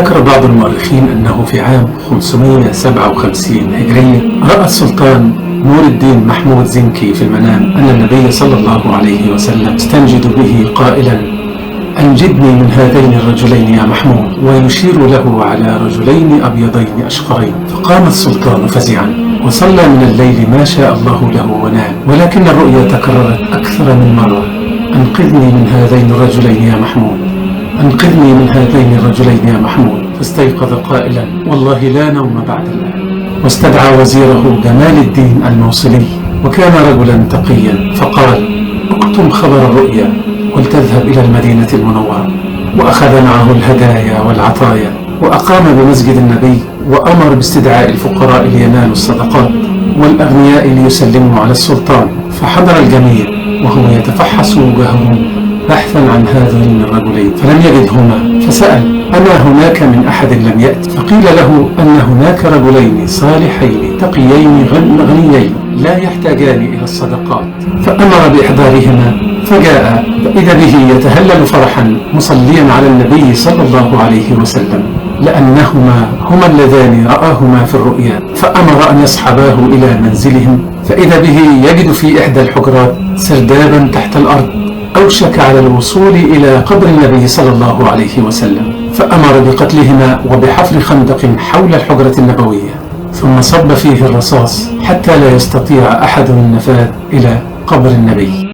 ذكر بعض المؤرخين أنه في عام 557 هجرية رأى السلطان نور الدين محمود زنكي في المنام أن النبي صلى الله عليه وسلم استنجد به قائلا: أنجدني من هذين الرجلين يا محمود، ويشير له على رجلين أبيضين أشقرين. فقام السلطان فزعا وصلى من الليل ما شاء الله له ونام، ولكن الرؤيا تكررت أكثر من مرة: أنقذني من هذين الرجلين يا محمود، أنقذني من هذين الرجلين يا محمود. فاستيقظ قائلا: والله لا نوم بعد الآن. واستدعى وزيره جمال الدين الموصلي، وكان رجلا تقيا، فقال: اكتم خبر الرؤيا ولتذهب إلى المدينة المنورة. وأخذ معه الهدايا والعطايا، وأقام بمسجد النبي، وأمر باستدعاء الفقراء لينالوا الصدقات، والأغنياء ليسلموا على السلطان. فحضر الجميع وهو يتفحص وجوههم بحثا عن هذين الرجلين، فلم يجدهما، فسأل: أما هناك من أحد لم يأت؟ فقيل له أن هناك رجلين صالحين تقيين غنيين لا يحتاجان إلى الصدقات. فأمر بإحضارهما، فجاء فإذا به يتهلل فرحا مصليا على النبي صلى الله عليه وسلم، لأنهما هما اللذان رآهما في الرؤيا. فأمر أن يصحباه إلى منزلهم، فإذا به يجد في إحدى الحجرات سردابا تحت الأرض، أوشك على الوصول إلى قبر النبي صلى الله عليه وسلم، فأمر بقتلهما وبحفر خندق حول الحجرة النبوية، ثم صب فيه الرصاص حتى لا يستطيع أحد النفاذ إلى قبر النبي.